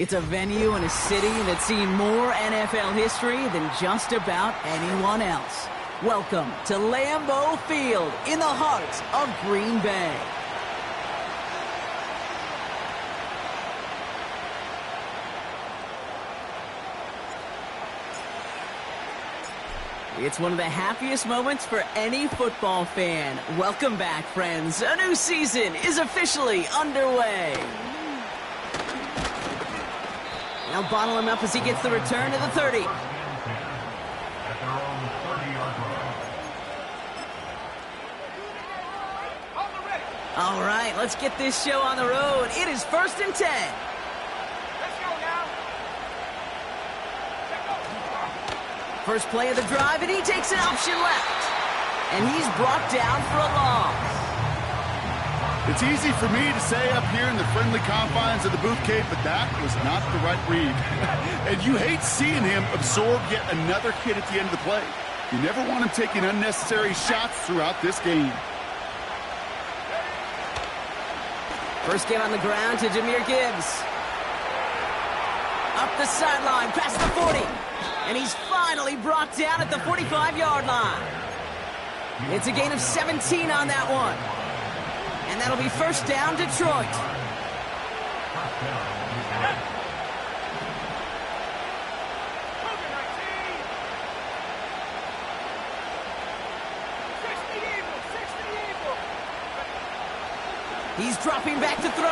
It's a venue in a city that's seen more NFL history than just about anyone else. Welcome to Lambeau Field in the heart of Green Bay. It's one of the happiest moments for any football fan. Welcome back, friends. A new season is officially underway. Now bottle him up as he gets the return to the 30. All right, let's get this show on the road. It is 1st and 10. Let's go now. First play of the drive, and he takes an option left. And he's brought down for a loss. It's easy for me to say up here in the friendly confines of the booth cave, but that was not the right read. And you hate seeing him absorb yet another hit at the end of the play. You never want him taking unnecessary shots throughout this game. First game on the ground to Jahmyr Gibbs. Up the sideline, past the 40. And he's finally brought down at the 45-yard line. It's a gain of 17 on that one. And that'll be first down, Detroit. He's dropping back to throw.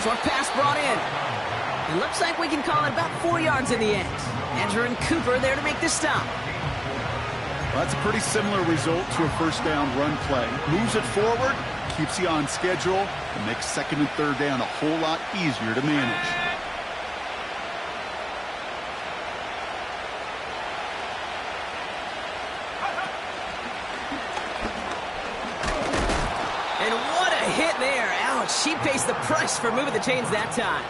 Short pass brought in. It looks like we can call it about 4 yards in the end. Andrew and Cooper there to make the stop. Well, that's a pretty similar result to a first down run play. Moves it forward, keeps you on schedule, and makes second and third down a whole lot easier to manage. And what a hit there. Ouch, she pays the price for moving the chains that time.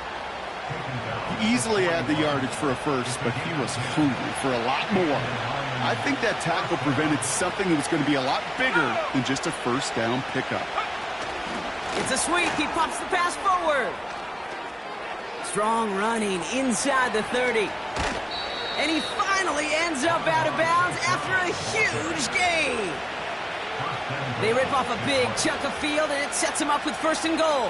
He easily had the yardage for a first, but he was hungry for a lot more. I think that tackle prevented something that was going to be a lot bigger than just a first down pickup. It's a sweep. He pops the pass forward. Strong running inside the 30. And he finally ends up out of bounds after a huge gain. They rip off a big chunk of field, and it sets him up with 1st and goal.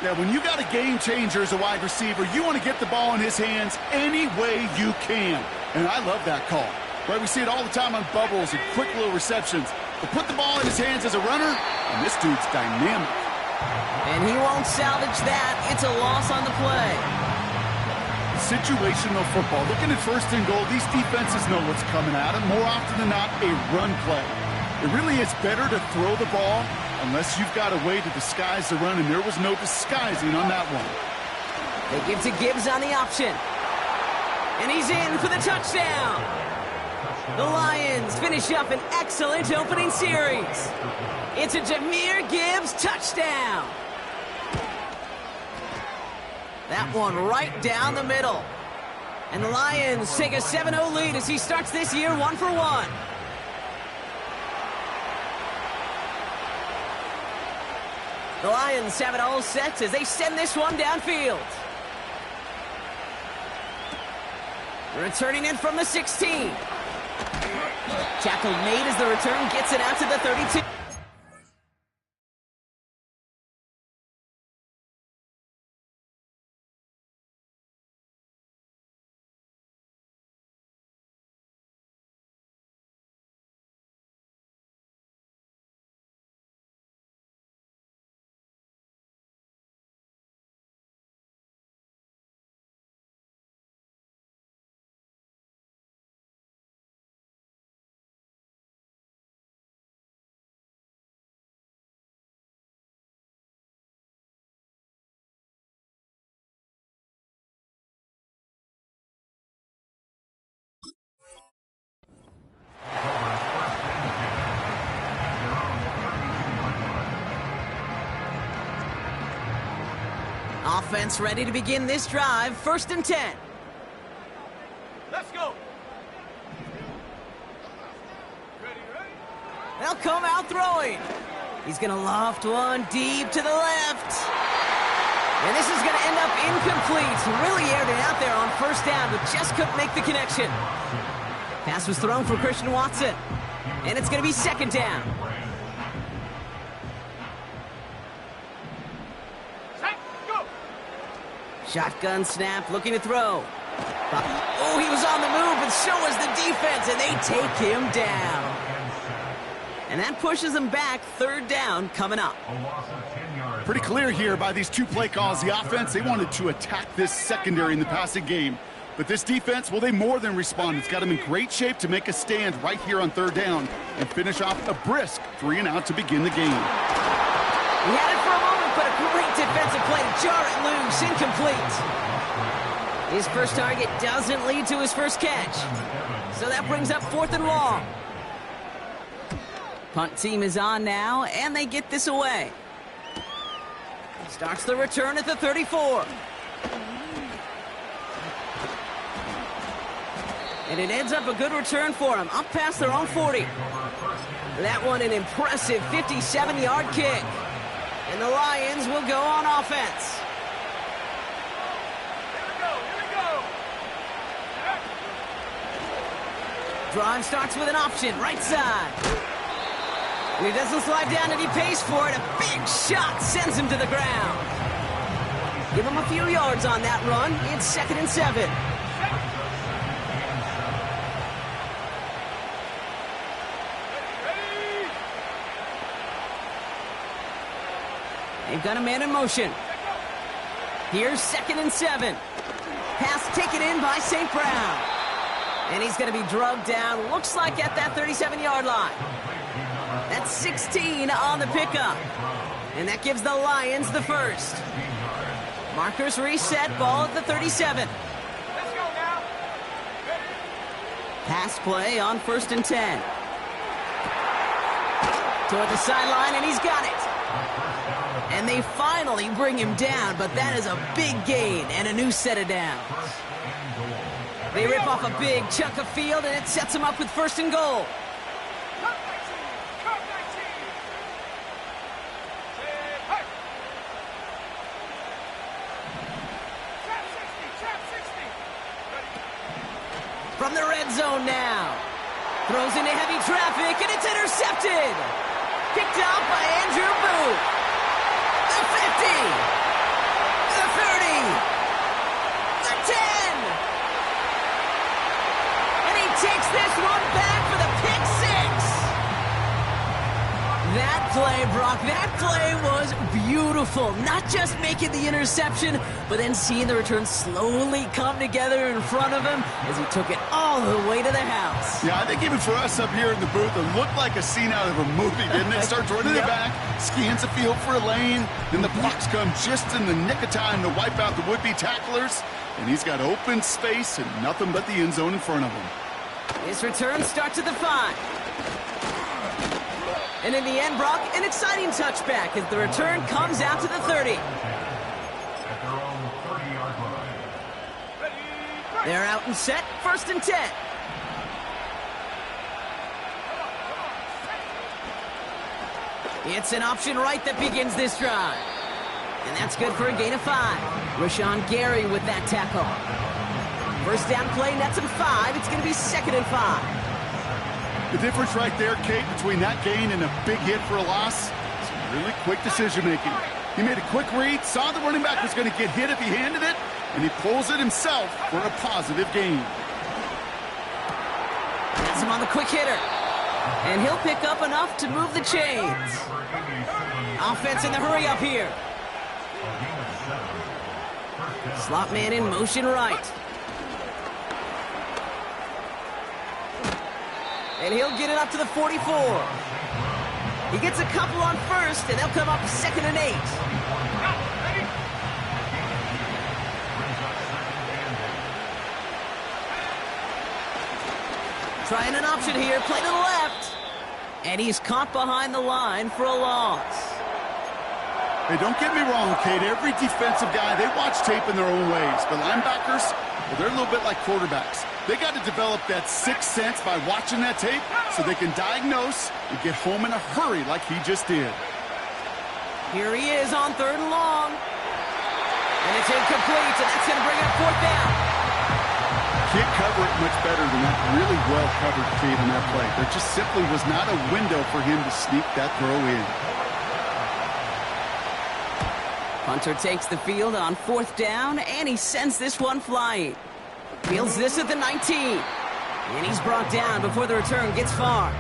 Yeah, when you got a game changer as a wide receiver, you want to get the ball in his hands any way you can. And I love that call. Right, we see it all the time on bubbles and quick little receptions. But put the ball in his hands as a runner, and this dude's dynamic. And he won't salvage that. It's a loss on the play. Situational football. Looking at 1st and goal, these defenses know what's coming at them. More often than not, a run play. It really is better to throw the ball unless you've got a way to disguise the run, and there was no disguising on that one. They give to Gibbs on the option. And he's in for the touchdown. The Lions finish up an excellent opening series. It's a Jahmyr Gibbs touchdown. That one right down the middle. And the Lions take a 7-0 lead as he starts this year 1 for 1. The Lions have it all set as they send this one downfield. Returning in from the 16. Tackle made as the return gets it out to the 32. Offense ready to begin this drive. 1st and 10. Let's go. They'll come out throwing. He's going to loft one deep to the left. And this is going to end up incomplete. Really aired it out there on first down, but just couldn't make the connection. Pass was thrown for Christian Watson. And it's going to be second down. Set, go. Shotgun snap, looking to throw. Oh, he was on the move, but so was the defense, and they take him down. And that pushes them back. Third down coming up. Pretty clear here by these two play calls. The offense, they wanted to attack this secondary in the passing game. But this defense, well, they more than respond. It's got them in great shape to make a stand right here on third down and finish off a brisk 3-and-out to begin the game. He had it for a moment, but a great defensive play to jar it loose. Incomplete. His first target doesn't lead to his first catch. So that brings up 4th and long. Punt team is on now, and they get this away. Starts the return at the 34. And it ends up a good return for them, up past their own 40. That one an impressive 57-yard kick. And the Lions will go on offense. Here we go. Drive starts with an option, right side. And he doesn't slide down, and he pays for it. A big shot sends him to the ground. Give him a few yards on that run. It's 2nd and 7. They've got a man in motion. Here's 2nd and 7. Pass taken in by St. Brown. And he's going to be drugged down, looks like at that 37-yard line. That's 16 on the pickup. And that gives the Lions the first. Markers reset, ball at the 37. Let's go now. Pass play on 1st and 10. Toward the sideline, and he's got it. And they finally bring him down, but that is a big gain and a new set of downs. They rip off a big chunk of field, and it sets them up with 1st and goal. Cut 19. Cut 19. Hey. Trap 60. Trap 60. Ready. From the red zone now. Throws into heavy traffic, and it's intercepted. Picked up by Andrew Booth. The 50. The 30. The 10. And he takes this one back for the pick 6. That play, Brock, that play was beautiful. Not just making the interception, but then seeing the return slowly come together in front of him as he took it all the way to the house. Yeah, I think even for us up here in the booth, it looked like a scene out of a movie, didn't it? Starts running it back, scans the field for a lane, then the blocks come just in the nick of time to wipe out the would-be tacklers, and he's got open space and nothing but the end zone in front of him. His return starts at the 5. And in the end, Brock, an exciting touchback as the return comes out to the 30. They're out and set, 1st and 10. It's an option right that begins this drive. And that's good for a gain of 5. Rashawn Gary with that tackle. First down play, nets him 5. It's going to be 2nd and 5. The difference right there, Kate, between that gain and a big hit for a loss is really quick decision-making. He made a quick read, saw the running back was going to get hit if he handed it, and he pulls it himself for a positive gain. Has him on the quick hitter. And he'll pick up enough to move the chains. Offense in the hurry up here. Slot man in motion right. And he'll get it up to the 44. He gets a couple on 1st, and they'll come up 2nd and 8. Trying an option here, play to the left. And he's caught behind the line for a loss. Hey, don't get me wrong, Kate. Every defensive guy, they watch tape in their own ways. But linebackers, well, they're a little bit like quarterbacks. They got to develop that sixth sense by watching that tape so they can diagnose and get home in a hurry like he just did. Here he is on 3rd and long. And it's incomplete, and that's going to bring up fourth down. Can't cover it much better than that really well-covered feed on that play. There just simply was not a window for him to sneak that throw in. Punter takes the field on fourth down, and he sends this one flying. Fields this at the 19. And he's brought down before the return gets far.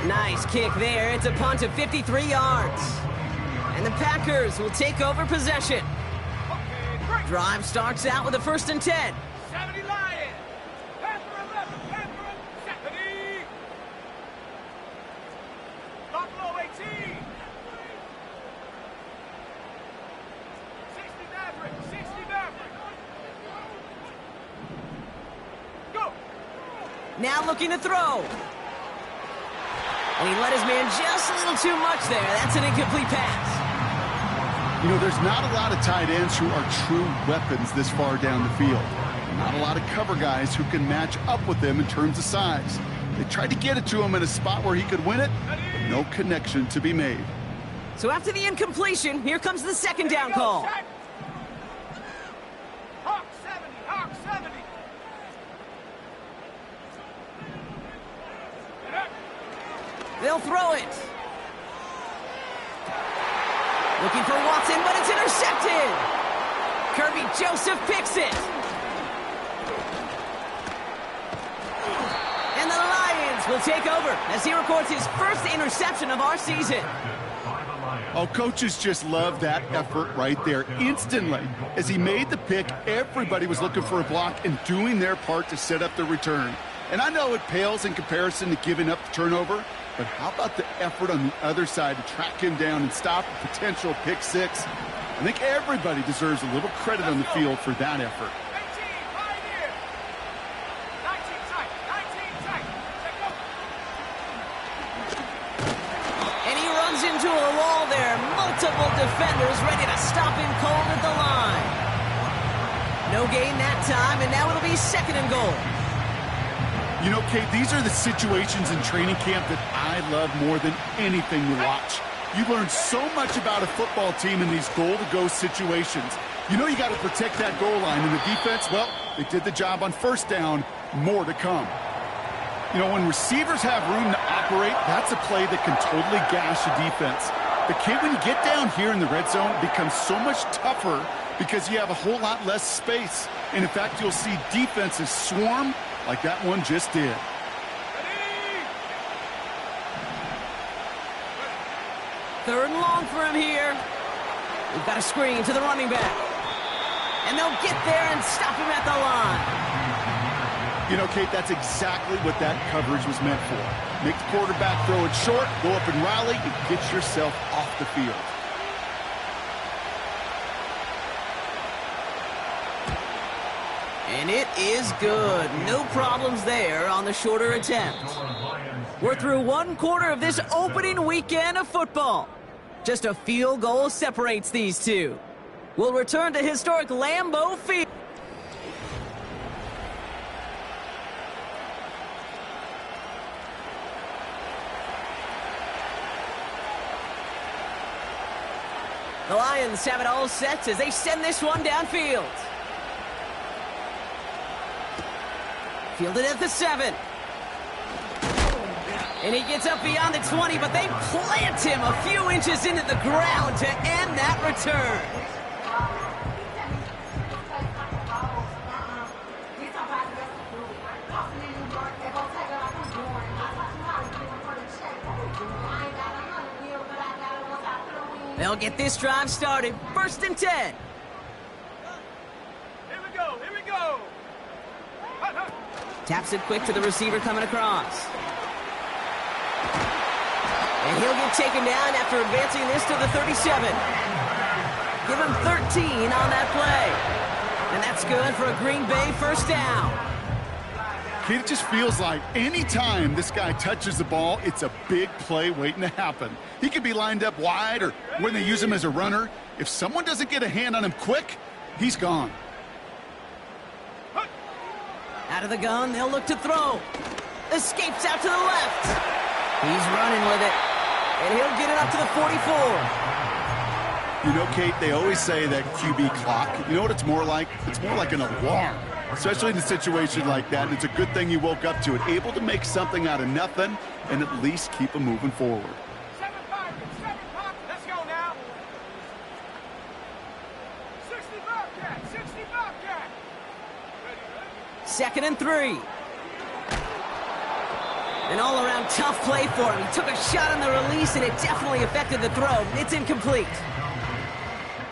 Nice kick there. It's a punt of 53 yards. And the Packers will take over possession. Drive starts out with a 1st and 10. 70 Lions. Panther 11. Panther 70. Buffalo 18. 60 Maverick. 60 Maverick. Go. Now looking to throw. And he let his man just a little too much there. That's an incomplete pass. You know, there's not a lot of tight ends who are true weapons this far down the field. Not a lot of cover guys who can match up with them in terms of size. They tried to get it to him in a spot where he could win it, but no connection to be made. So after the incompletion, here comes the 2nd down call. Hawk 70. Hawk 70. They'll throw it. Looking for Watson, but it's intercepted. Kirby Joseph picks it. And the Lions will take over as he records his first interception of our season. Oh, coaches just love that effort right there. Instantly, as he made the pick, everybody was looking for a block and doing their part to set up the return. And I know it pales in comparison to giving up the turnover, but how about the effort on the other side to track him down and stop a potential pick six? I think everybody deserves a little credit on the field for that effort. 18, pioneer. 19 tight. 19 tight. Take over. And he runs into a wall there. Multiple defenders ready to stop him cold at the line. No gain that time, and now it'll be 2nd and goal. You know, Kate, these are the situations in training camp that I love more than anything to watch. You learn so much about a football team in these goal-to-go situations. You know you got to protect that goal line, and the defense, well, they did the job on 1st down. More to come. You know, when receivers have room to operate, that's a play that can totally gash a defense. But, Kate, when you get down here in the red zone, it becomes so much tougher because you have a whole lot less space. And, in fact, you'll see defenses swarm like that one just did. Third and long for him here. We've got a screen to the running back. And they'll get there and stop him at the line. You know, Kate, that's exactly what that coverage was meant for. Make the quarterback throw it short, go up and rally, and get yourself off the field. And it is good. No problems there on the shorter attempt. We're through 1/4 of this opening weekend of football. Just a field goal separates these two. We'll return to historic Lambeau Field. The Lions have it all set as they send this one downfield. Fielded at the 7. And he gets up beyond the 20, but they plant him a few inches into the ground to end that return. They'll get this drive started. 1st and 10. Here we go. Here we go. Taps it quick to the receiver coming across. And he'll get taken down after advancing this to the 37. Give him 13 on that play. And that's good for a Green Bay 1st down. It just feels like any time this guy touches the ball, it's a big play waiting to happen. He could be lined up wide or when they use him as a runner. If someone doesn't get a hand on him quick, he's gone. Out of the gun, they'll look to throw. Escapes out to the left. He's running with it. And he'll get it up to the 44. You know, Kate, they always say that QB clock, you know what it's more like? It's more like an alarm, especially in a situation like that. And it's a good thing you woke up to it, able to make something out of nothing and at least keep them moving forward. 7 Pop. Let's go now. 60 Bobcat. 60 Bobcat. Second and 3. An all-around tough play for him. He took a shot on the release, and it definitely affected the throw. It's incomplete.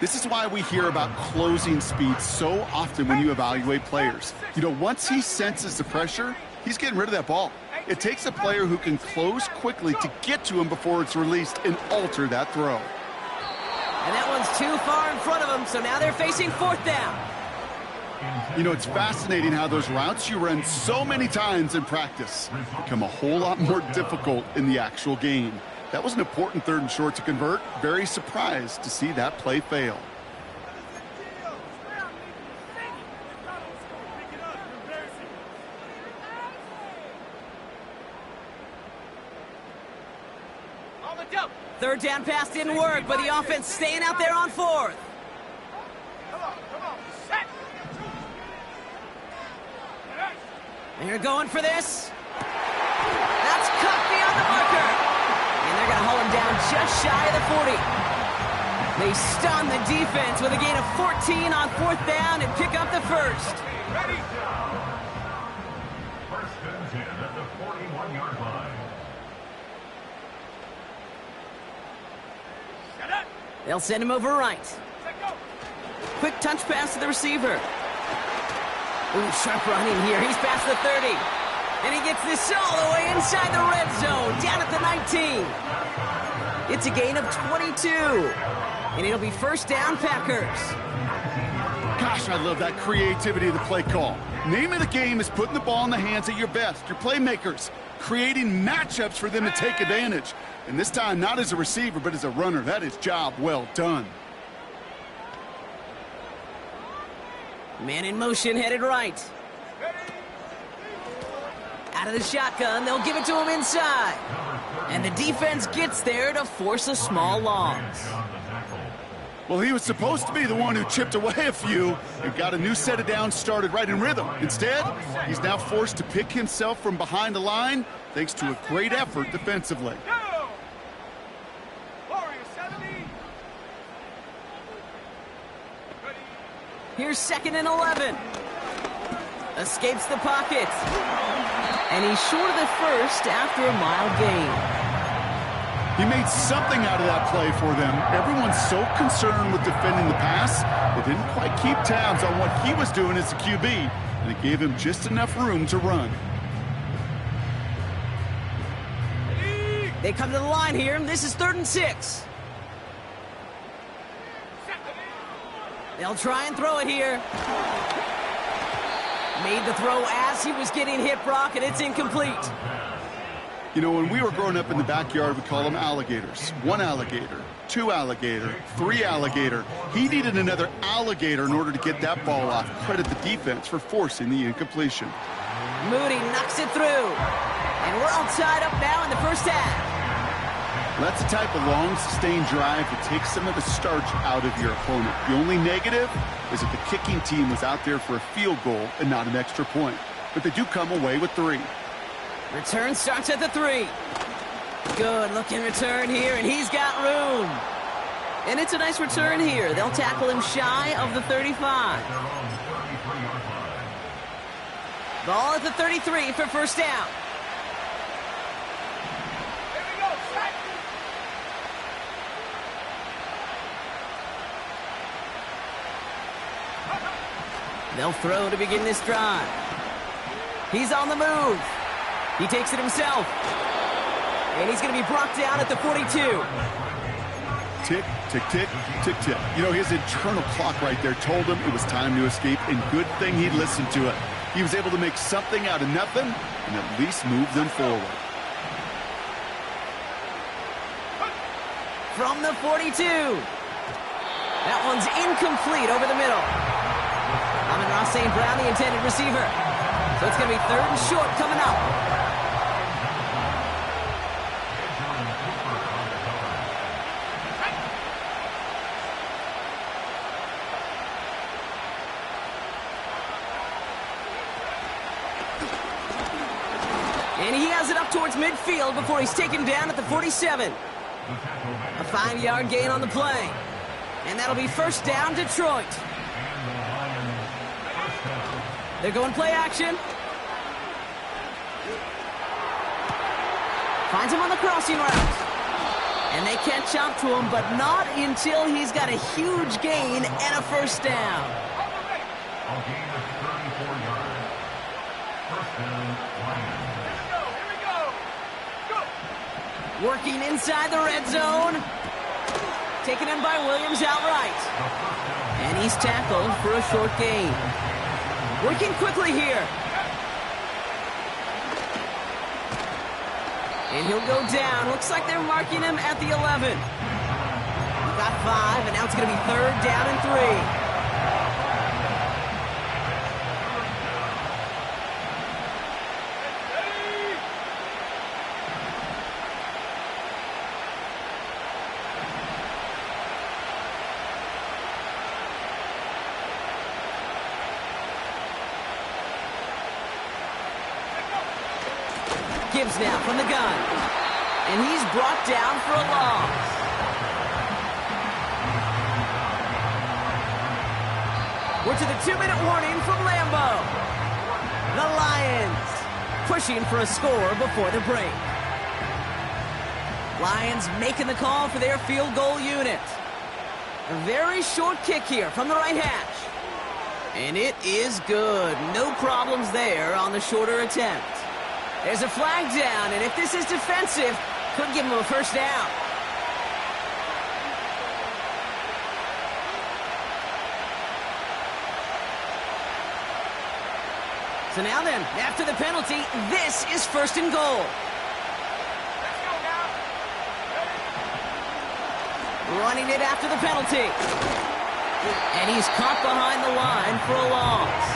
This is why we hear about closing speed so often when you evaluate players. You know, once he senses the pressure, he's getting rid of that ball. It takes a player who can close quickly to get to him before it's released and alter that throw. And that one's too far in front of him, so now they're facing fourth down. You know, it's fascinating how those routes you run so many times in practice become a whole lot more difficult in the actual game. That was an important third and short to convert. Very surprised to see that play fail. Third down pass didn't work, but the offense staying out there on fourth. Come on. Set. They're going for this. That's cut beyond the marker. And they're going to haul him down just shy of the 40. They stun the defense with a gain of 14 on fourth down and pick up the first. Ready? First and 10 at the 41-yard line. Set up. They'll send him over right. Set go. Quick touch pass to the receiver. Ooh, sharp running here. He's past the 30. And he gets this all the way inside the red zone, down at the 19. It's a gain of 22. And it'll be first down, Packers. Gosh, I love that creativity of the play call. Name of the game is putting the ball in the hands of your best, your playmakers, creating matchups for them to take advantage. And this time, not as a receiver, but as a runner. That is job well done. Man in motion, headed right. Out of the shotgun, they'll give it to him inside. And the defense gets there to force a small loss. Well, he was supposed to be the one who chipped away a few and got a new set of downs started right in rhythm. Instead, he's now forced to pick himself from behind the line thanks to a great effort defensively. Go. Warrior 70. Ready? Here's second and 11. Escapes the pocket. And he's short of the first after a mile gain. He made something out of that play for them. Everyone's so concerned with defending the pass, they didn't quite keep tabs on what he was doing as a QB, and it gave him just enough room to run. They come to the line here, and this is 3rd and 6. Set the knee. They'll try and throw it here. Made the throw as he was getting hit, Brock, and it's incomplete. You know, when we were growing up in the backyard, we call them alligators. 1 alligator, 2 alligator, 3 alligator. He needed another alligator in order to get that ball off. Credit the defense for forcing the incompletion. Moody knocks it through. And we're all tied up now in the first half. That's the type of long, sustained drive that takes some of the starch out of your opponent. The only negative is that the kicking team was out there for a field goal and not an extra point. But they do come away with 3. Return starts at the 3. Good looking return here, and he's got room. And it's a nice return here. They'll tackle him shy of the 35. Ball at the 33 for first down. Here we go. Set. They'll throw to begin this drive. He's on the move. He takes it himself. And he's going to be brought down at the 42. Tick, tick, tick, tick, tick. You know, his internal clock right there told him it was time to escape, and good thing he listened to it. He was able to make something out of nothing and at least move them forward. From the 42. That one's incomplete over the middle. Amon-Ra St. Brown, the intended receiver. So it's going to be 3rd and short coming up. off towards midfield before he's taken down at the 47. A 5-yard gain on the play. And that'll be first down, Detroit. They're going play action. Finds him on the crossing route. And they catch up to him, but not until he's got a huge gain and a first down. A gain of 34 yards. First down, Lions. Here we go. Go. Working inside the red zone. Taken in by Williams outright. And he's tackled for a short gain. Working quickly here. And he'll go down. Looks like they're marking him at the 11. He got 5, and now it's going to be third down and 3. Gibbs now from the gun. And he's brought down for a loss. We're to the 2-minute warning from Lambeau. The Lions pushing for a score before the break. Lions making the call for their field goal unit. A very short kick here from the right hash. And it is good. No problems there on the shorter attempt. There's a flag down, and if this is defensive, could give him a first down. So now then, after the penalty, this is first and goal. Let's go now. Running it after the penalty. And he's caught behind the line for a loss.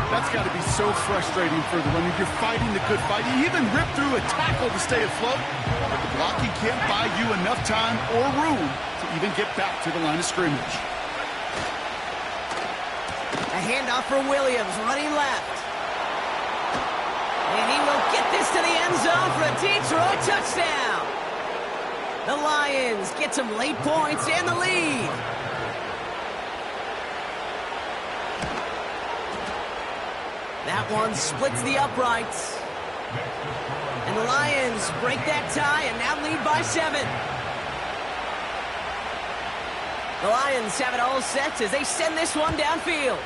That's got to be so frustrating for the runner. You're fighting the good fight. You even rip through a tackle to stay afloat, but the blocking can't buy you enough time or room to even get back to the line of scrimmage. A handoff for Williams, running left. And he will get this to the end zone for a Detroit touchdown. The Lions get some late points and the lead. That one splits the uprights. And the Lions break that tie and now lead by 7. The Lions have it all set as they send this one downfield.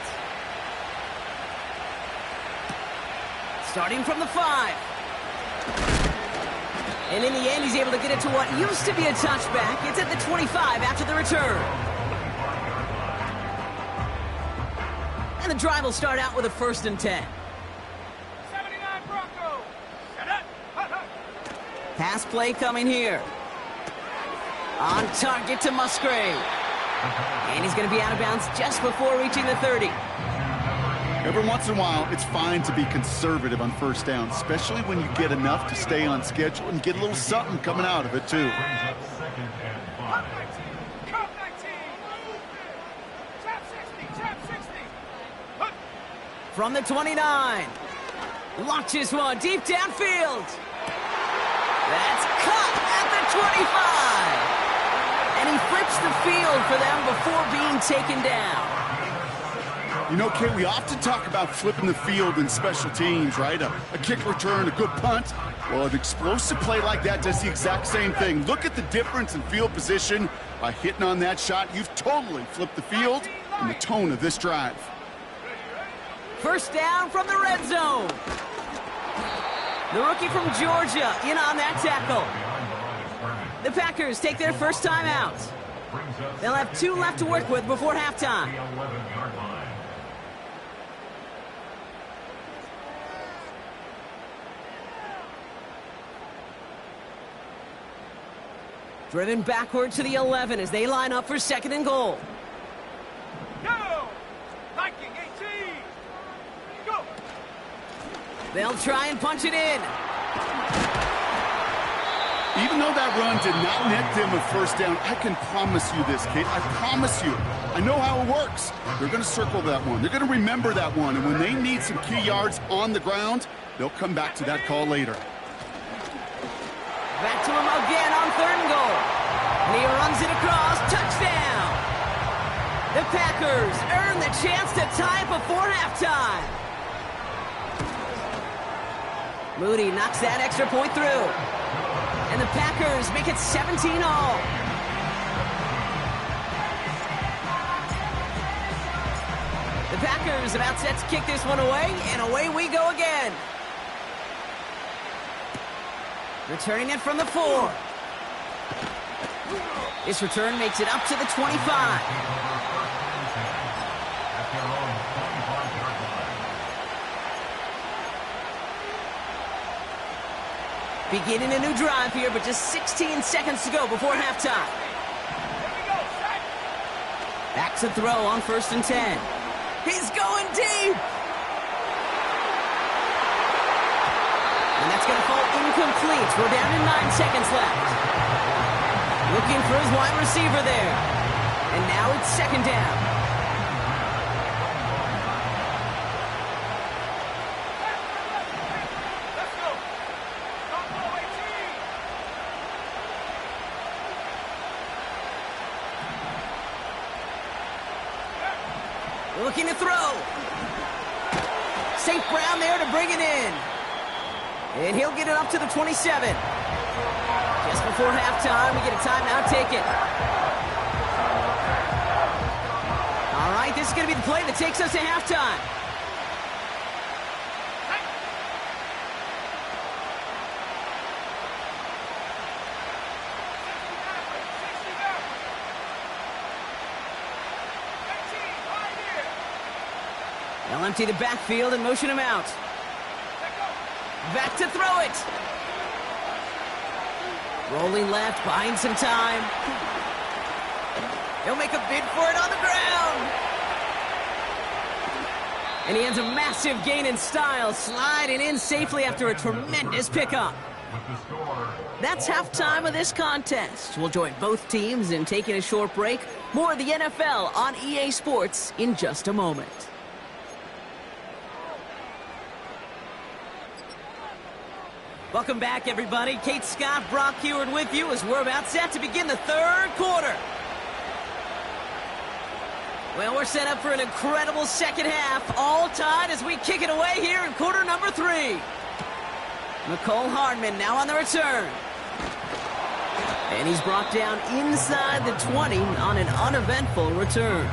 Starting from the 5. And in the end, he's able to get it to what used to be a touchback. It's at the 25 after the return. And the drive will start out with a 1st and 10. 79 Broncos. Set it. Pass play coming here. On target to Musgrave. And he's going to be out of bounds just before reaching the 30. Every once in a while, it's fine to be conservative on first down, especially when you get enough to stay on schedule and get a little something coming out of it, too. Cup 19. Cup 19. Trap 60. Trap 60. From the 29. Launches one deep downfield. That's caught at the 25. And he flips the field for them before being taken down. You know, Kate, we often talk about flipping the field in special teams, right? A kick return, a good punt. Well, an explosive play like that does the exact same thing. Look at the difference in field position. By hitting on that shot, you've totally flipped the field and the tone of this drive. First down from the red zone. The rookie from Georgia in on that tackle. The Packers take their first time out. They'll have 2 left to work with before halftime. Driven backward to the 11 as they line up for 2nd and goal. Go. Viking 18. Go. They'll try and punch it in. Even though that run did not net them a first down, I can promise you this, Kate. I promise you. I know how it works. They're going to circle that one. They're going to remember that one. And when they need some key yards on the ground, they'll come back to that call later. Back to him again on 3rd and goal. And he runs it across. Touchdown! The Packers earn the chance to tie before halftime. Moody knocks that extra point through. And the Packers make it 17 all. The Packers about set to kick this one away, and away we go again. Returning it from the 4. This return makes it up to the 25. Beginning a new drive here, but just 16 seconds to go before halftime. Back to throw on 1st and 10. He's going deep! And that's going to fall incomplete. We're down to 9 seconds left. Looking for his wide receiver there. And now it's 2nd down. Looking to throw. St. Brown there to bring it in. And he'll get it up to the 27. Just before halftime, we get a timeout taken. All right, this is going to be the play that takes us to halftime. They'll empty the backfield and motion him out. Back to throw it. Rolling left, buying some time. He'll make a bid for it on the ground. And he has a massive gain in style, sliding in safely after a tremendous pickup. That's halftime of this contest. We'll join both teams in taking a short break. More of the NFL on EA Sports in just a moment. Welcome back, everybody. Kate Scott, Brock Huard with you as we're about set to begin the 3rd quarter. Well, we're set up for an incredible second half, all tied as we kick it away here in quarter number 3. Mecole Hardman now on the return. And he's brought down inside the 20 on an uneventful return.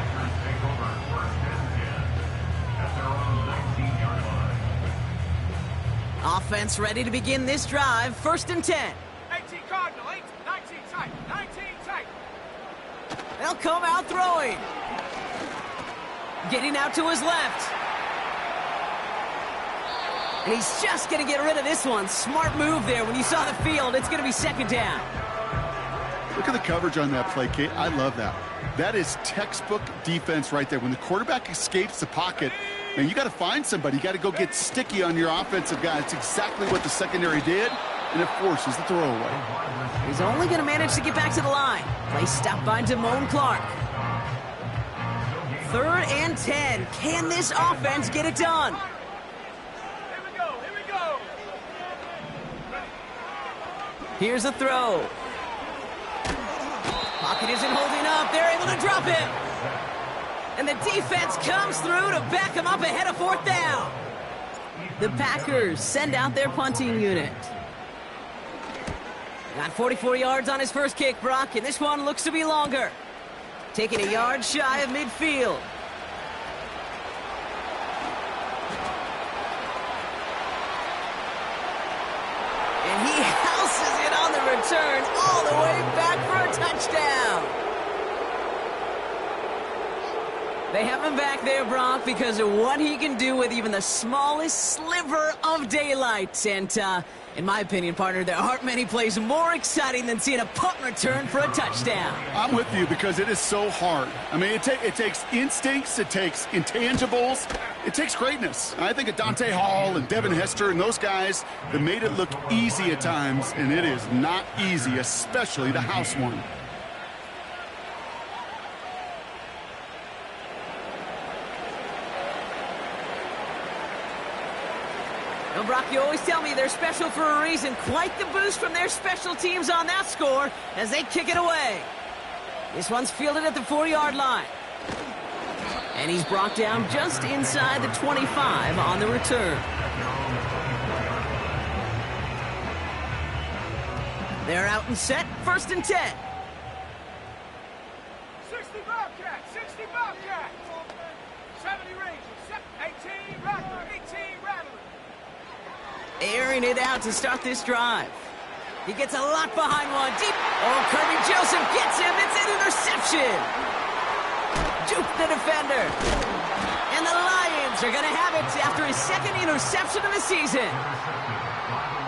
Offense ready to begin this drive. 1st and 10. 18 Cardinal, 19 tight, 19 tight. They'll come out throwing. Getting out to his left. And he's just going to get rid of this one. Smart move there. When you saw the field, it's going to be 2nd down. Look at the coverage on that play, Kate. I love that. That is textbook defense right there. When the quarterback escapes the pocket, and you got to find somebody. You got to go get sticky on your offensive guy. It's exactly what the secondary did, and it forces the throwaway. He's only going to manage to get back to the line. Play stopped by Damone Clark. 3rd and 10. Can this offense get it done? Here we go, here we go. Here's a throw. Pocket isn't holding up. They're able to drop him. And the defense comes through to back him up ahead of 4th down. The Packers send out their punting unit. Got 44 yards on his first kick, Brock, and this one looks to be longer. Taking a yard shy of midfield. And he houses it on the return all the way back for a touchdown. They have him back there, Brock, because of what he can do with even the smallest sliver of daylight. And, in my opinion, partner, there aren't many plays more exciting than seeing a punt return for a touchdown. I'm with you because it is so hard. I mean, it takes instincts, it takes intangibles, it takes greatness. I think of Dante Hall and Devin Hester and those guys that made it look easy at times, and it is not easy, especially the house one. Well, Brock, you always tell me they're special for a reason. Quite the boost from their special teams on that score as they kick it away. This one's fielded at the 4-yard line. And he's brought down just inside the 25 on the return. They're out and set, 1st and 10. 60 Bobcats, 60 Bobcats. 70 Rangers, 18 Rattler, 18 Rattler. Airing it out to start this drive. He gets a lot behind one. Deep. Oh, Kirby Joseph gets him. It's an interception. Juke the defender. And the Lions are going to have it after his 2nd interception of the season.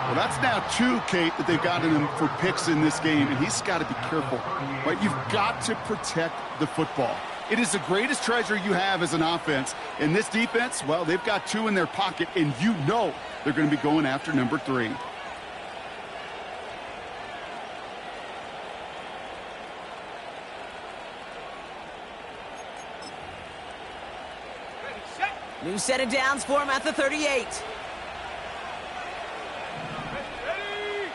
Well, that's now 2, Kate, that they've gotten him for picks in this game, and he's got to be careful. Right? You've got to protect the football. It is the greatest treasure you have as an offense. And this defense, well, they've got 2 in their pocket, and you know they're going to be going after number 3. Ready, set. New set of downs for him at the 38. Ready.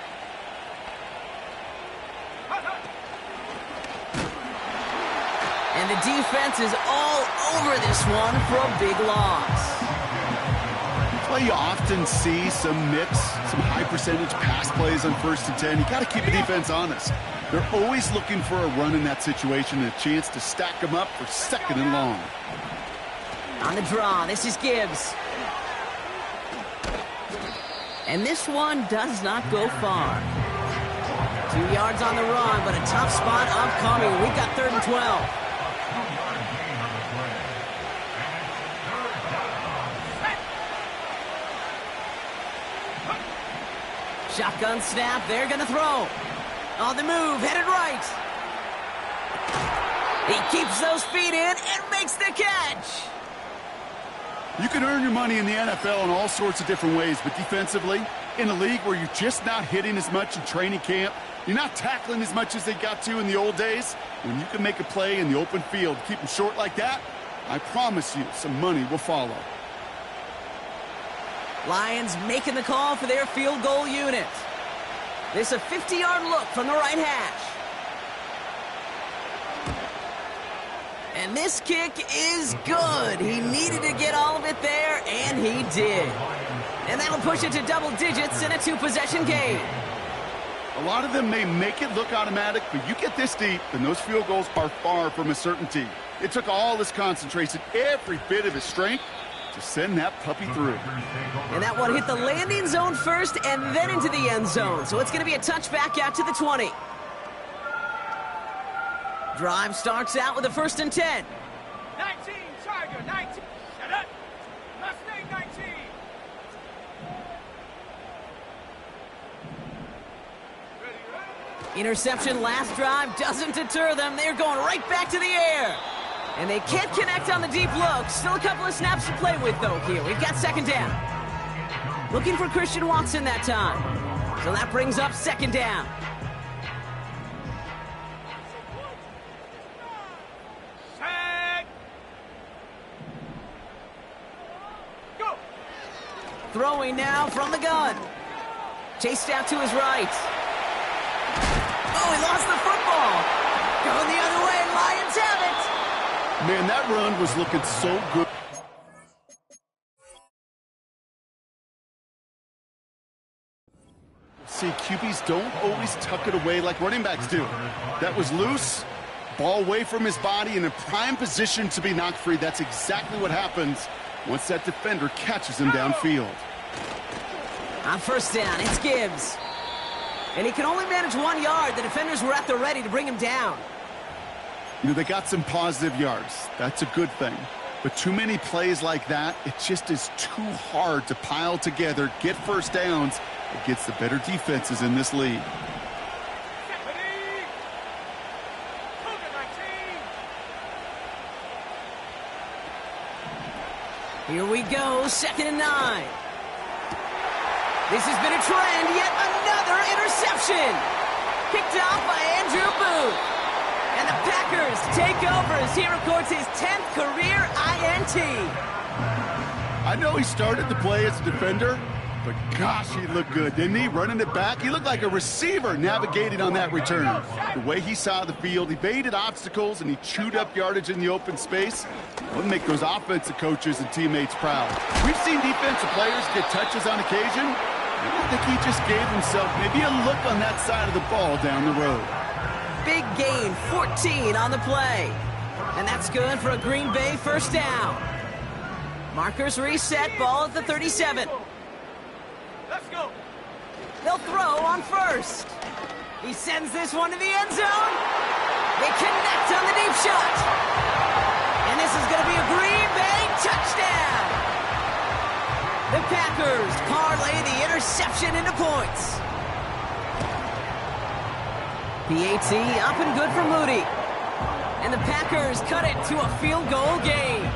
Hut, hut. And the defense is all over this one for a big loss. Well, you often see some mix, some high-percentage pass plays on 1st and 10. You got to keep the defense honest. They're always looking for a run in that situation and a chance to stack them up for 2nd and long. On the draw, this is Gibbs. And this one does not go far. 2 yards on the run, but a tough spot upcoming. We've got 3rd and 12. Shotgun snap, they're going to throw. On the move, headed right. He keeps those feet in and makes the catch. You can earn your money in the NFL in all sorts of different ways, but defensively, in a league where you're just not hitting as much in training camp, you're not tackling as much as they got to in the old days, when you can make a play in the open field, keep them short like that, I promise you some money will follow. Lions making the call for their field goal unit. This a 50-yard look from the right hash. And this kick is good. He needed to get all of it there, and he did. And that'll push it to double digits in a 2-possession game. A lot of them may make it look automatic, but you get this deep, and those field goals are far from a certainty. It took all his concentration, every bit of his strength, to send that puppy through. And that one hit the landing zone first and then into the end zone. So it's going to be a touchback out to the 20. Drive starts out with a 1st and 10. 19 Tiger, 19. Shut up. Mustang 19. Ready, ready. Interception last drive doesn't deter them. They're going right back to the air. And they can't connect on the deep look. Still a couple of snaps to play with, though, here. We've got 2nd down. Looking for Christian Watson that time. So that brings up 2nd down. Set. Go. Throwing now from the gun. Chased out to his right. Oh, he lost the football. Going the other way, Lions have it. Man, that run was looking so good. See, QBs don't always tuck it away like running backs do. That was loose, ball away from his body, in a prime position to be knocked free. That's exactly what happens once that defender catches him downfield. On 1st down, it's Gibbs. And he can only manage 1 yard. The defenders were at the ready to bring him down. You know, they got some positive yards. That's a good thing. But too many plays like that, it just is too hard to pile together, get first downs against the better defenses in this league. Here we go, 2nd and 9. This has been a trend, yet another interception. Picked off by Andrew Booth. And the Packers take over as he records his 10th career INT. I know he started the play as a defender, but gosh, he looked good, didn't he? Running it back, he looked like a receiver navigating on that return. The way he saw the field, he evaded obstacles, and he chewed up yardage in the open space. Would make those offensive coaches and teammates proud. We've seen defensive players get touches on occasion. I think he just gave himself maybe a look on that side of the ball down the road. Big gain, 14 on the play. And that's good for a Green Bay first down. Markers reset, ball at the 37. Let's go. They'll throw on first. He sends this one to the end zone. They connect on the deep shot. And this is going to be a Green Bay touchdown. The Packers parlay the interception into points. PAT up and good for Moody. And the Packers cut it to a field goal game.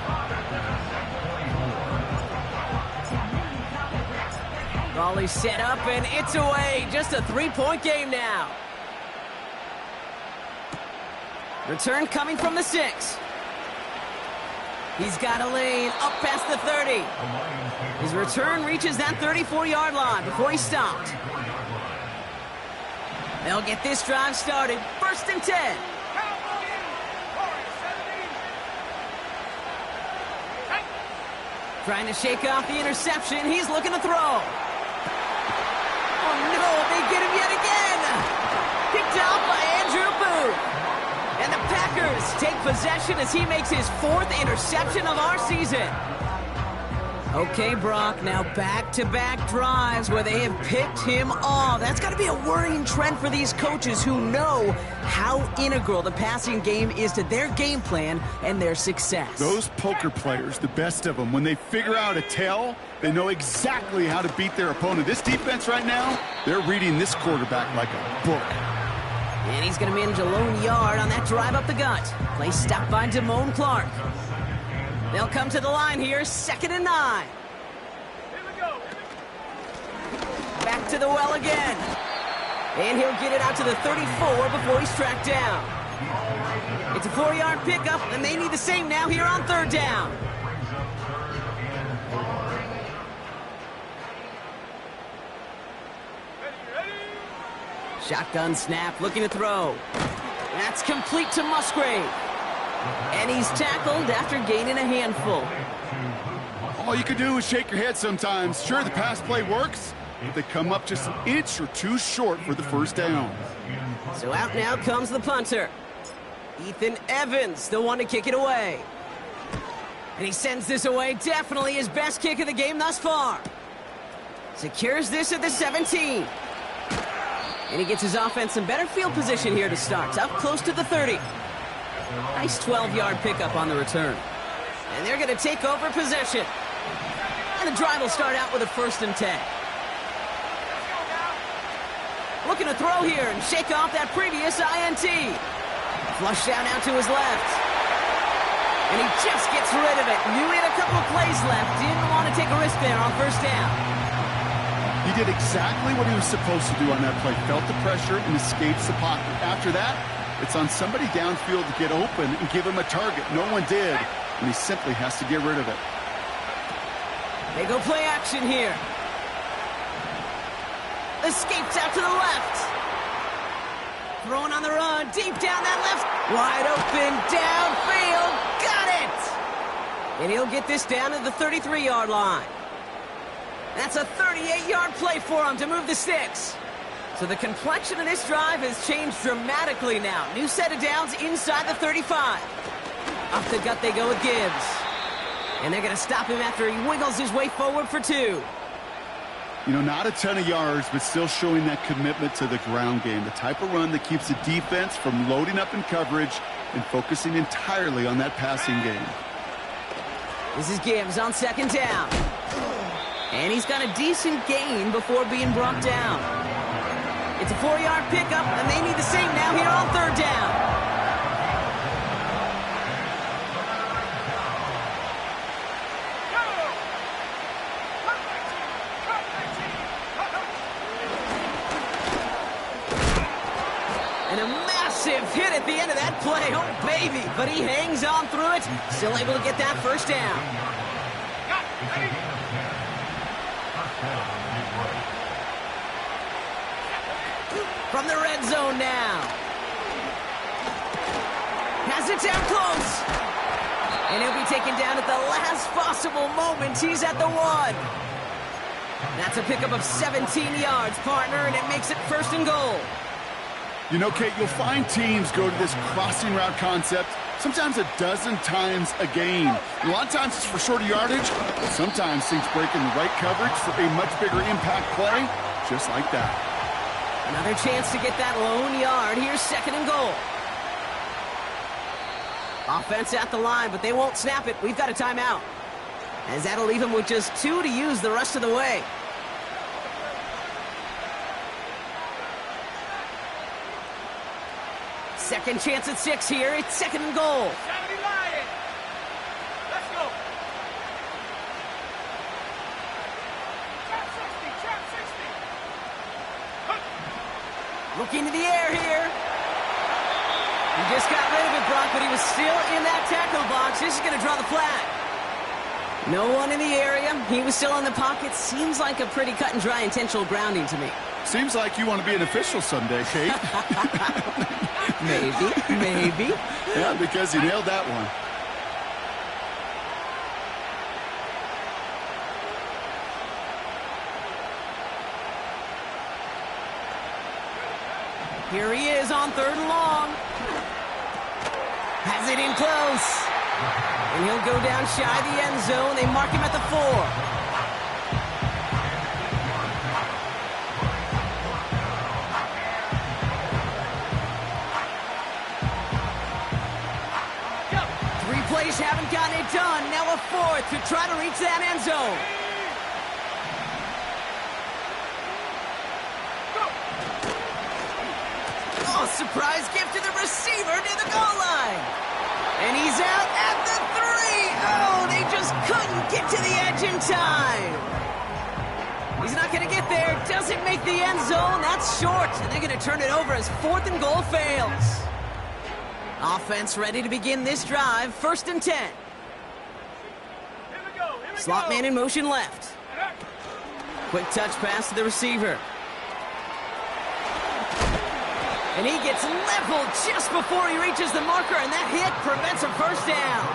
Ball is set up and it's away. Just a 3-point game now. Return coming from the 6. He's got a lane up past the 30. His return reaches that 34-yard line before he stopped. They'll get this drive started. 1st and 10. Trying to shake off the interception. He's looking to throw. Oh, no, they get him yet again. Picked out by Andrew Booth. And the Packers take possession as he makes his 4th interception of our season. Okay, Brock, now back-to-back drives where they have picked him off. That's got to be a worrying trend for these coaches who know how integral the passing game is to their game plan and their success. Those poker players, the best of them, when they figure out a tell, they know exactly how to beat their opponent. This defense right now, they're reading this quarterback like a book. And he's going to manage a lone yard on that drive up the gut. Play stopped by Damone Clark. They'll come to the line here, 2nd and 9. Here we go. Back to the well again. And he'll get it out to the 34 before he's tracked down. It's a 4-yard pickup, and they need the same now here on 3rd down. Ready. Shotgun snap, looking to throw. That's complete to Musgrave. And he's tackled after gaining a handful. All you can do is shake your head sometimes. Sure, the pass play works, but they come up just an inch or two short for the first down. So out now comes the punter. Ethan Evans, the one to kick it away. And he sends this away, definitely his best kick of the game thus far. Secures this at the 17. And he gets his offense in better field position here to start. Up close to the 30. Nice 12-yard pickup on the return. And they're going to take over possession. And the drive will start out with a 1st and 10. Looking to throw here and shake off that previous INT. Flush down out to his left. And he just gets rid of it. Knew he had a couple of plays left. Didn't want to take a risk there on 1st down. He did exactly what he was supposed to do on that play. Felt the pressure and escapes the pocket. After that, it's on somebody downfield to get open and give him a target. No one did, and he simply has to get rid of it. They go play action here. Escapes out to the left. Throwing on the run, deep down that left. Wide open, downfield, got it! And he'll get this down to the 33-yard line. That's a 38-yard play for him to move the sticks. So the complexion of this drive has changed dramatically now. New set of downs inside the 35. Up the gut they go with Gibbs. And they're going to stop him after he wiggles his way forward for 2. You know, not a ton of yards, but still showing that commitment to the ground game. The type of run that keeps the defense from loading up in coverage and focusing entirely on that passing game. This is Gibbs on second down. And he's got a decent gain before being brought down. It's a 4-yard pickup, and they need the same now here on third down. And a massive hit at the end of that play. Oh, baby. But he hangs on through it. Still able to get that first down. From the red zone now. Has it down close. And he'll be taken down at the last possible moment. He's at the 1. That's a pickup of 17 yards, partner, and it makes it first and goal. You know, Kate, you'll find teams go to this crossing route concept sometimes a dozen times a game. A lot of times it's for shorter yardage, but sometimes things break in the right coverage for a much bigger impact play, just like that. Another chance to get that lone yard. Here's second and goal. Offense at the line, but they won't snap it. We've got a timeout. As that'll leave him with just 2 to use the rest of the way. Second chance at 6 here. It's second and goal. 70 Lions. Let's go. Trap 60, trap 60. Looking to the air here. He just got rid of it, Brock, but he was still in that tackle box. This is going to draw the flag. No one in the area. He was still in the pocket. Seems like a pretty cut and dry intentional grounding to me. Seems like you want to be an official someday, Kate. Maybe. Yeah, because you nailed that one. Here he is on third and long. Has it in close. And he'll go down shy of the end zone. They mark him at the 4. Plays haven't gotten it done. Now a 4th to try to reach that end zone. Oh, surprise gift to the receiver near the goal line. And he's out at the 3. Oh, they just couldn't get to the edge in time. He's not going to get there. Doesn't make the end zone. That's short. And they're going to turn it over as 4th and goal fails. Offense ready to begin this drive. First and 10. Here we go. Slot man in motion left. Quick touch pass to the receiver. And he gets leveled just before he reaches the marker, and that hit prevents a first down.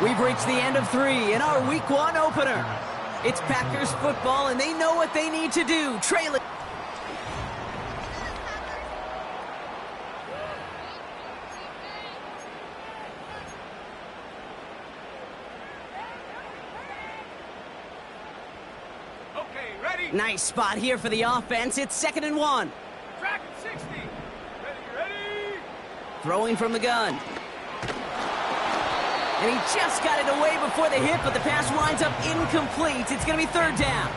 We've reached the end of 3 in our Week 1 opener. It's Packers football, and they know what they need to do. Trailing. Nice spot here for the offense. It's second and 1. Track 60. Ready. Throwing from the gun. And he just got it away before the hit, but the pass winds up incomplete. It's going to be third down.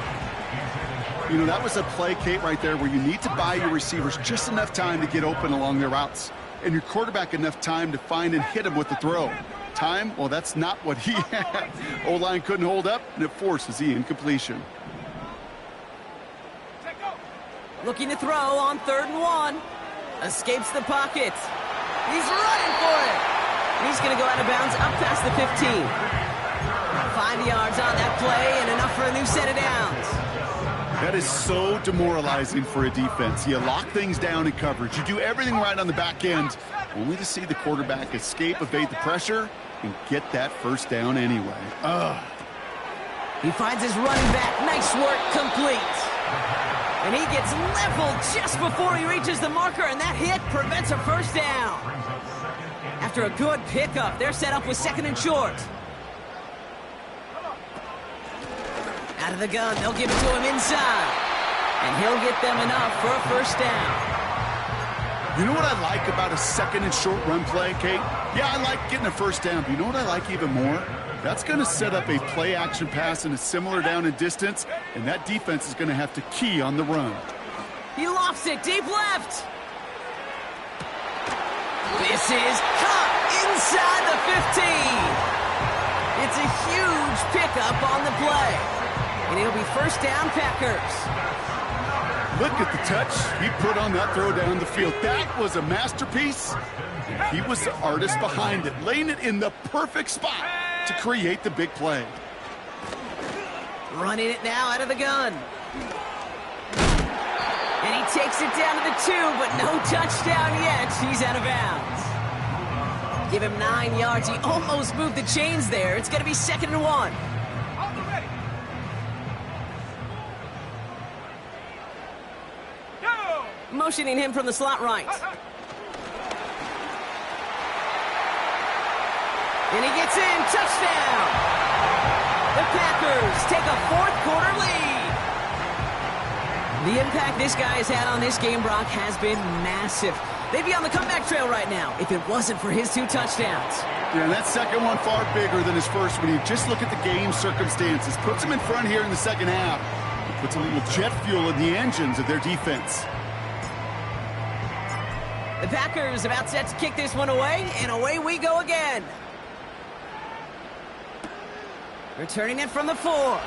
You know, that was a play, Kate, right there where you need to buy your receivers just enough time to get open along their routes. And your quarterback enough time to find and hit him with the throw. Time? Well, that's not what he had. O-line couldn't hold up, and it forces the incompletion. Looking to throw on third and 1. Escapes the pocket. He's running for it. He's going to go out of bounds up past the 15. 5 yards on that play and enough for a new set of downs. That is so demoralizing for a defense. You lock things down in coverage. You do everything right on the back end, only to see the quarterback escape, evade the pressure, and get that first down anyway. Ugh. He finds his running back. Nice work, complete. And he gets leveled just before he reaches the marker, and that hit prevents a first down. After a good pickup, they're set up with second and short. Out of the gun, they'll give it to him inside. And he'll get them enough for a first down. You know what I like about a second and short run play, Kate? Yeah, I like getting a first down, but you know what I like even more? That's going to set up a play-action pass in a similar down and distance, and that defense is going to have to key on the run. He lofts it deep left. This is caught inside the 15. It's a huge pickup on the play. And it'll be first down, Packers. Look at the touch he put on that throw down the field. That was a masterpiece. And he was the artist behind it, laying it in the perfect spot to create the big play. Running it now out of the gun. And he takes it down to the 2, but no touchdown yet. He's out of bounds. Give him 9 yards. He almost moved the chains there. It's going to be 2nd and 1. Motioning him from the slot right. And he gets in. Touchdown. The Packers take a 4th quarter lead. The impact this guy has had on this game, Brock, has been massive. They'd be on the comeback trail right now if it wasn't for his 2 touchdowns. Yeah, that second one far bigger than his first when you just look at the game circumstances. Puts him in front here in the second half. It puts a little jet fuel in the engines of their defense. The Packers about set to kick this one away, and away we go again. Returning it from the 4.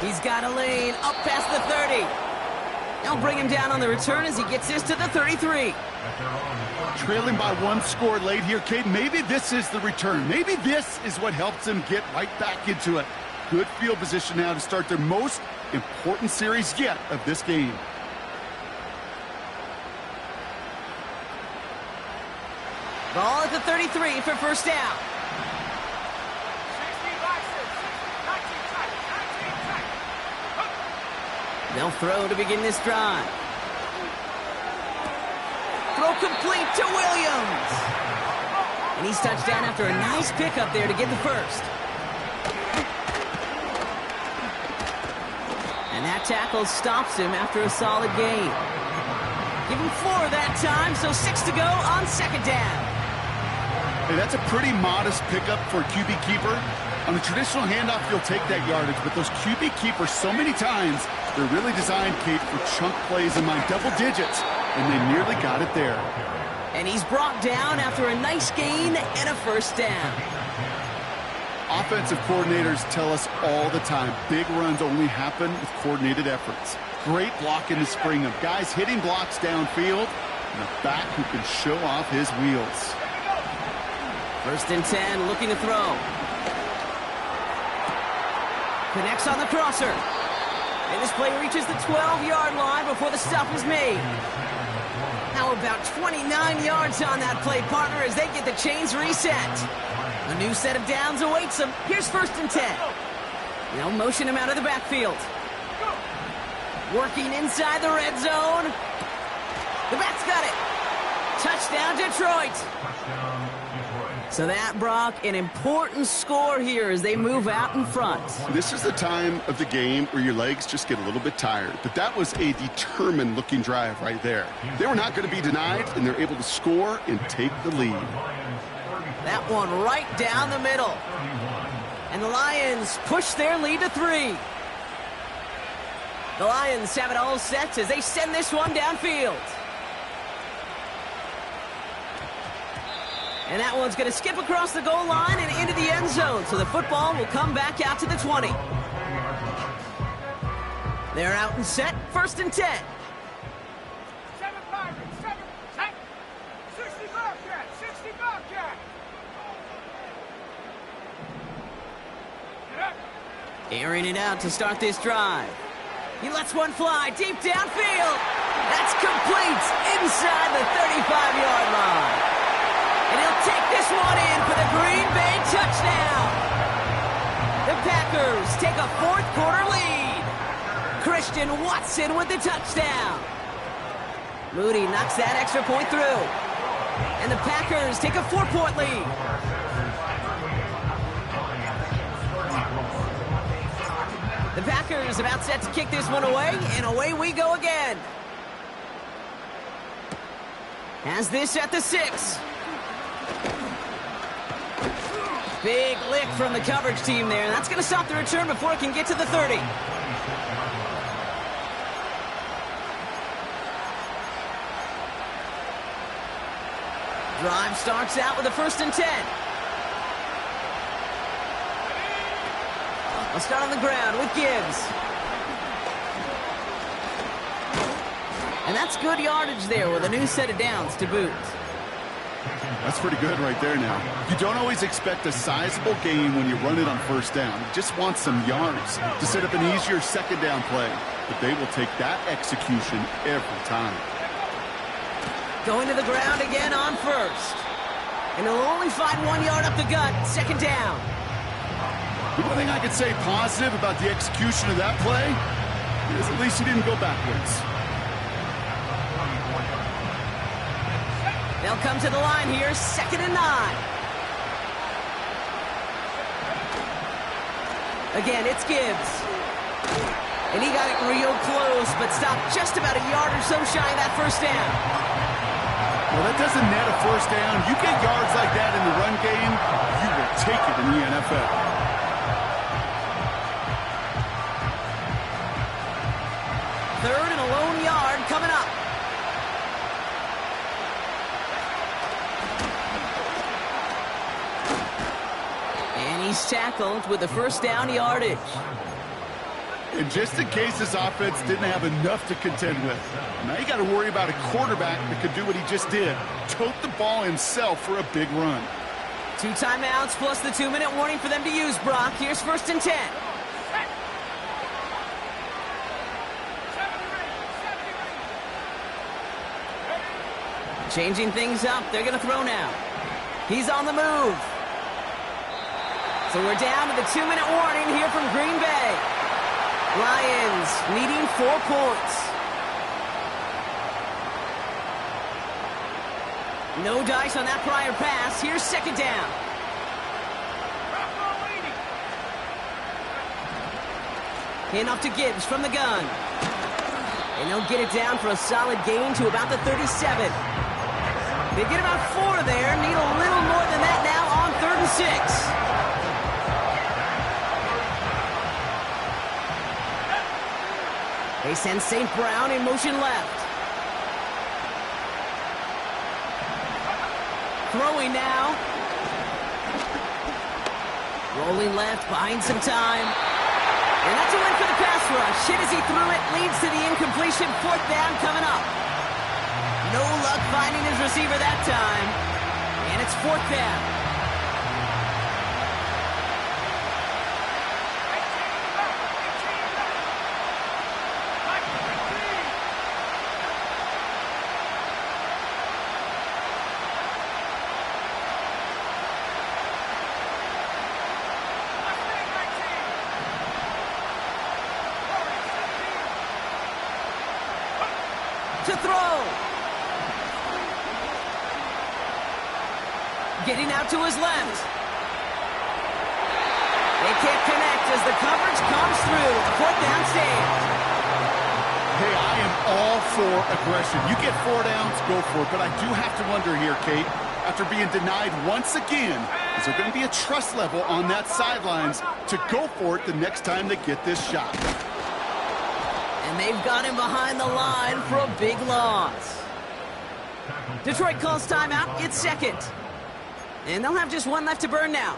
He's got a lane up past the 30. They'll bring him down on the return as he gets this to the 33. Trailing by 1 score late here, Kate. Maybe this is the return. Maybe this is what helps them get right back into it. Good field position now to start their most important series yet of this game. Ball at the 33 for first down. They'll throw to begin this drive. Throw complete to Williams. And he's touched down after a nice pickup there to get the first. And that tackle stops him after a solid gain. Give him 4 that time, so 6 to go on 2nd down. Hey, that's a pretty modest pickup for a QB keeper. On a traditional handoff, you'll take that yardage, but those QB keepers, so many times, they're really designed, Kate, for chunk plays in my double digits, and they nearly got it there. And he's brought down after a nice gain and a first down. Offensive coordinators tell us all the time, big runs only happen with coordinated efforts. Great blocking to spring them. Guys hitting blocks downfield, and a back who can show off his wheels. 1st and 10, looking to throw. Connects on the crosser. And this play reaches the 12-yard line before the stop is made. How about 29 yards on that play, partner, as they get the chains reset. A new set of downs awaits them. Here's 1st and 10. They'll motion him out of the backfield. Working inside the red zone. The back's got it. Touchdown, Detroit. So that, Brock, an important score here as they move out in front. This is the time of the game where your legs just get a little bit tired. But that was a determined-looking drive right there. They were not going to be denied, and they're able to score and take the lead. That one right down the middle. And the Lions push their lead to 3. The Lions have it all set as they send this one downfield. And that one's going to skip across the goal line and into the end zone. So the football will come back out to the 20. They're out and set. 1st and 10. 7-5, 7, 10. 60 Bobcat, 60 Bobcat. Get up. Airing it out to start this drive. He lets one fly deep downfield. That's complete inside the 35-yard line. And he'll take this one in for the Green Bay touchdown. The Packers take a 4th quarter lead. Christian Watson with the touchdown. Moody knocks that extra point through. And the Packers take a 4-point lead. The Packers about set to kick this one away, and away we go again. Has this at the 6. Big lick from the coverage team there. That's going to stop the return before it can get to the 30. Drive starts out with a 1st and 10. I'll start on the ground with Gibbs. And that's good yardage there with a new set of downs to boot. That's pretty good right there now. You don't always expect a sizable gain when you run it on 1st down. You just want some yards to set up an easier 2nd down play. But they will take that execution every time. Going to the ground again on 1st. And he'll only find 1 yard up the gut, 2nd down. The one thing I could say positive about the execution of that play is at least he didn't go backwards. They'll come to the line here, 2nd and 9. Again, it's Gibbs. And he got it real close, but stopped just about a yard or so shy of that 1st down. Well, that doesn't net a 1st down. You get yards like that in the run game, you will take it in the NFL. Third and a lone yard coming up. And he's tackled with the 1st down yardage. And just in case this offense didn't have enough to contend with, now you got to worry about a quarterback that could do what he just did. Tote the ball himself for a big run. 2 timeouts plus the 2-minute warning for them to use, Brock. Here's 1st and 10. Changing things up. They're going to throw now. He's on the move. So we're down to the 2-minute warning here from Green Bay. Lions needing 4 points. No dice on that prior pass. Here's 2nd down. Hand off to Gibbs from the gun. And they'll get it down for a solid gain to about the 37. They get about 4 there. Need a little more than that now on 3rd and 6. They send St. Brown in motion left. Throwing now. Rolling left, buying some time. And that's a win for the pass rush. Hit as he threw it, leads to the incompletion. 4th down coming up. No luck finding his receiver that time. And it's 4th down. To throw. Getting out to his left. They can't connect as the coverage comes through. 4th down stand. Hey, I am all for aggression. You get 4 downs, go for it. But I do have to wonder here, Kate, after being denied once again, is there going to be a trust level on that sidelines to go for it the next time they get this shot? And they've got him behind the line for a big loss. Detroit calls timeout. It's 2nd. And they'll have just 1 left to burn now.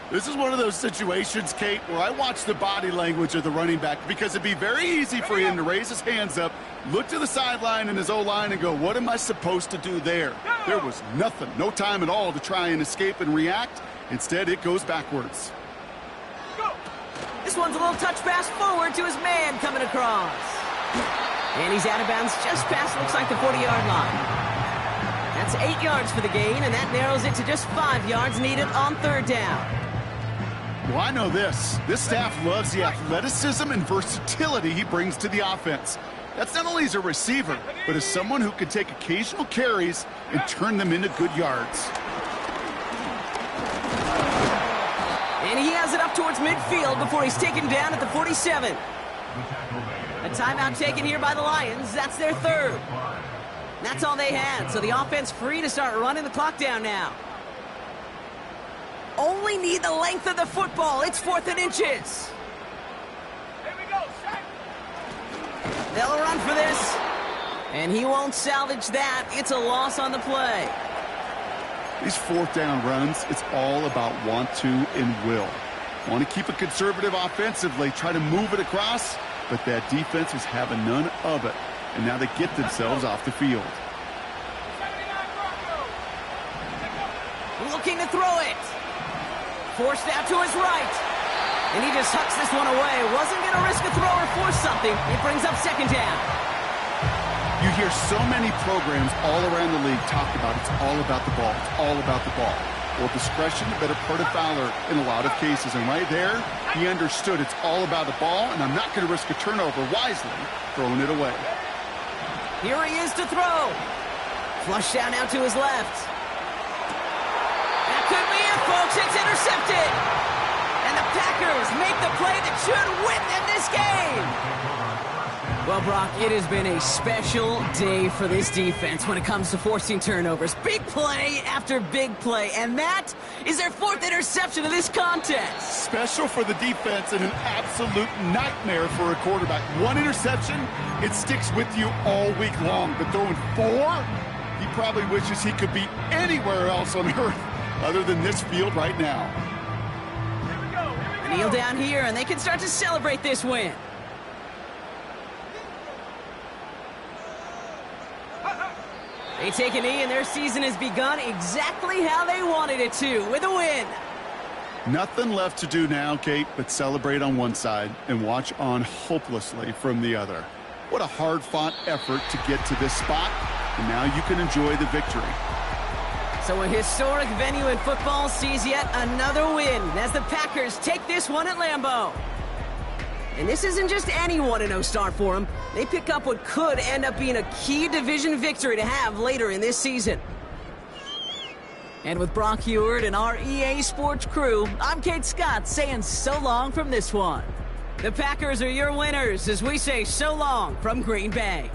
This is one of those situations, Kate, where I watch the body language of the running back because it'd be very easy for him to raise his hands up, look to the sideline and his O-line and go, what am I supposed to do there? There was nothing, no time at all to try and escape and react. Instead, it goes backwards. This one's a little touch pass forward to his man coming across. And he's out of bounds just past, looks like, the 40-yard line. That's 8 yards for the gain, and that narrows it to just 5 yards needed on 3rd down. Well, I know this. This staff loves the athleticism and versatility he brings to the offense. That's not only as a receiver, but as someone who can take occasional carries and turn them into good yards. And he has it up off towards midfield before he's taken down at the 47. A timeout taken here by the Lions. That's their third. That's all they had, so the offense free to start running the clock down now. Only need the length of the football. It's 4th and inches. Here we go, set. They'll run for this. And he won't salvage that. It's a loss on the play. These 4th down runs, it's all about want to and will. Want to keep it conservative offensively, try to move it across, but that defense was having none of it. And now they get themselves off the field. 79 Broncos. Looking to throw it. Forced out to his right. And he just hucks this one away. Wasn't going to risk a throw or force something. It brings up 2nd down. You hear so many programs all around the league talk about it's all about the ball. It's all about the ball. Well, discretion, the better part of valor in a lot of cases. And right there, he understood it's all about the ball, and I'm not going to risk a turnover wisely, throwing it away. Here he is to throw. Flush down now to his left. That could be it, folks. It's intercepted. And the Packers make the play that should win them this game. Well, Brock, it has been a special day for this defense when it comes to forcing turnovers. Big play after big play, and that is their 4th interception of this contest. Special for the defense and an absolute nightmare for a quarterback. 1 interception, it sticks with you all week long. But throwing 4, he probably wishes he could be anywhere else on earth other than this field right now. Here we go, here we go. Kneel down here, and they can start to celebrate this win. They take a knee, and their season has begun exactly how they wanted it to, with a win. Nothing left to do now, Kate, but celebrate on one side and watch on hopelessly from the other. What a hard-fought effort to get to this spot, and now you can enjoy the victory. So a historic venue in football sees yet another win as the Packers take this one at Lambeau. And this isn't just any 1-0 start for them. They pick up what could end up being a key division victory to have later in this season. And with Brock Huard and our EA Sports crew, I'm Kate Scott saying so long from this one. The Packers are your winners as we say so long from Green Bay.